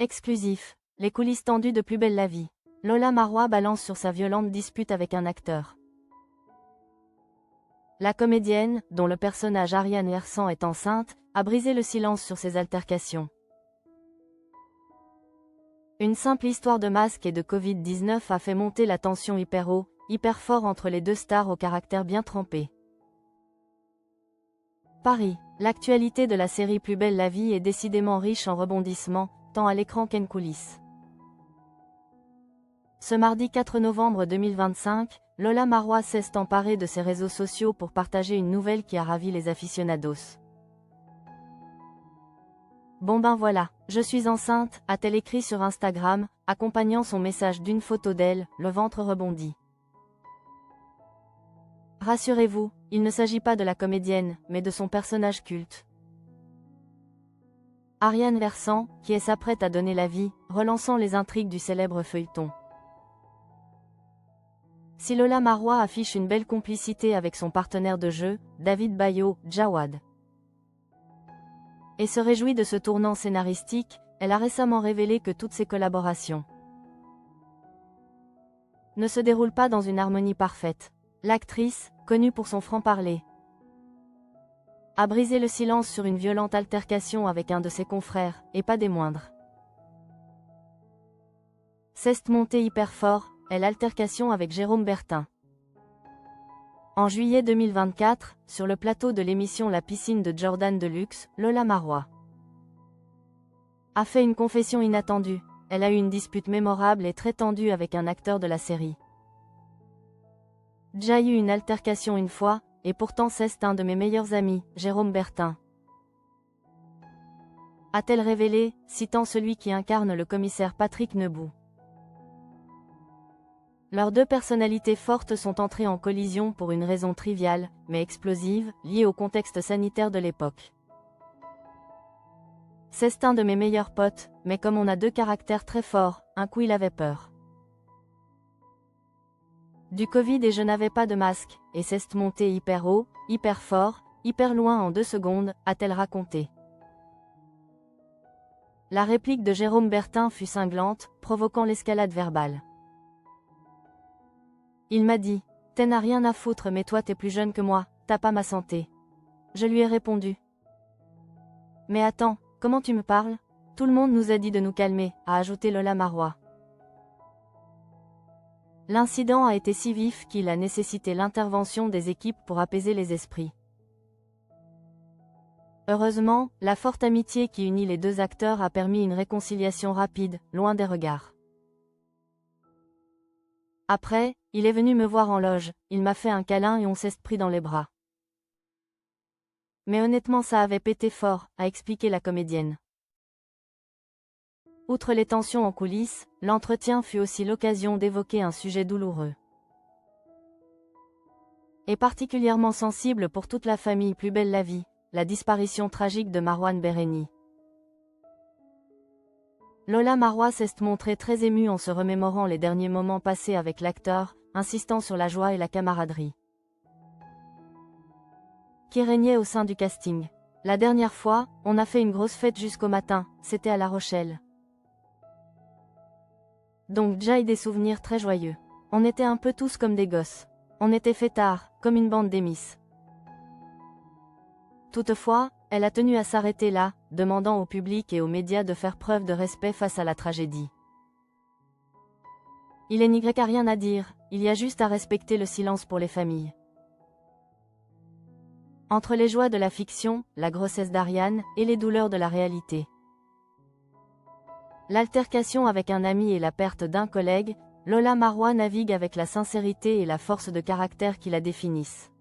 Exclusif. Les coulisses tendues de Plus belle la vie. Lola Marois balance sur sa violente dispute avec un acteur. La comédienne, dont le personnage Ariane Hersan est enceinte, a brisé le silence sur ses altercations. Une simple histoire de masque et de Covid-19 a fait monter la tension hyper haut, hyper fort entre les deux stars au caractère bien trempé. Paris. L'actualité de la série Plus belle la vie est décidément riche en rebondissements, tant à l'écran qu'en coulisses. Ce mardi 4 novembre 2025, Lola Marois s'est emparée de ses réseaux sociaux pour partager une nouvelle qui a ravi les aficionados. Bon ben voilà, je suis enceinte, a-t-elle écrit sur Instagram, accompagnant son message d'une photo d'elle, le ventre rebondi. Rassurez-vous, il ne s'agit pas de la comédienne, mais de son personnage culte. Ariane Hersan, qui s'apprête à donner la vie, relançant les intrigues du célèbre feuilleton. Si Lola Marois affiche une belle complicité avec son partenaire de jeu, David Bayo, Jawad, et se réjouit de ce tournant scénaristique, elle a récemment révélé que toutes ses collaborations ne se déroulent pas dans une harmonie parfaite. L'actrice, connue pour son franc-parler, a brisé le silence sur une violente altercation avec un de ses confrères, et pas des moindres. C'est monté hyper fort, est l'altercation avec Jérôme Bertin. En juillet 2024, sur le plateau de l'émission La piscine de Jordan Deluxe, Lola Marois a fait une confession inattendue. Elle a eu une dispute mémorable et très tendue avec un acteur de la série. Déjà eu une altercation une fois, et pourtant c'est un de mes meilleurs amis, Jérôme Bertin, a-t-elle révélé, citant celui qui incarne le commissaire Patrick Nebou. Leurs deux personnalités fortes sont entrées en collision pour une raison triviale, mais explosive, liée au contexte sanitaire de l'époque. C'est un de mes meilleurs potes, mais comme on a deux caractères très forts, un coup il avait peur du Covid et je n'avais pas de masque, et c'est monté hyper haut, hyper fort, hyper loin en 2 secondes, a-t-elle raconté. La réplique de Jérôme Bertin fut cinglante, provoquant l'escalade verbale. Il m'a dit, t'en as rien à foutre mais toi t'es plus jeune que moi, t'as pas ma santé. Je lui ai répondu. Mais attends, comment tu me parles? Tout le monde nous a dit de nous calmer, a ajouté Lola Marois. L'incident a été si vif qu'il a nécessité l'intervention des équipes pour apaiser les esprits. Heureusement, la forte amitié qui unit les deux acteurs a permis une réconciliation rapide, loin des regards. Après, il est venu me voir en loge, il m'a fait un câlin et on s'est pris dans les bras. Mais honnêtement ça avait pété fort, a expliqué la comédienne. Outre les tensions en coulisses, l'entretien fut aussi l'occasion d'évoquer un sujet douloureux et particulièrement sensible pour toute la famille Plus belle la vie, la disparition tragique de Marwan Bereni. Lola Marois s'est montrée très émue en se remémorant les derniers moments passés avec l'acteur, insistant sur la joie et la camaraderie qui régnaient au sein du casting. La dernière fois, on a fait une grosse fête jusqu'au matin, c'était à La Rochelle. Donc déjà des souvenirs très joyeux. On était un peu tous comme des gosses. On était fêtards, comme une bande d'émisses. Toutefois, elle a tenu à s'arrêter là, demandant au public et aux médias de faire preuve de respect face à la tragédie. Il n'y a rien à dire, il y a juste à respecter le silence pour les familles. Entre les joies de la fiction, la grossesse d'Ariane, et les douleurs de la réalité. L'altercation avec un ami et la perte d'un collègue, Lola Marois navigue avec la sincérité et la force de caractère qui la définissent.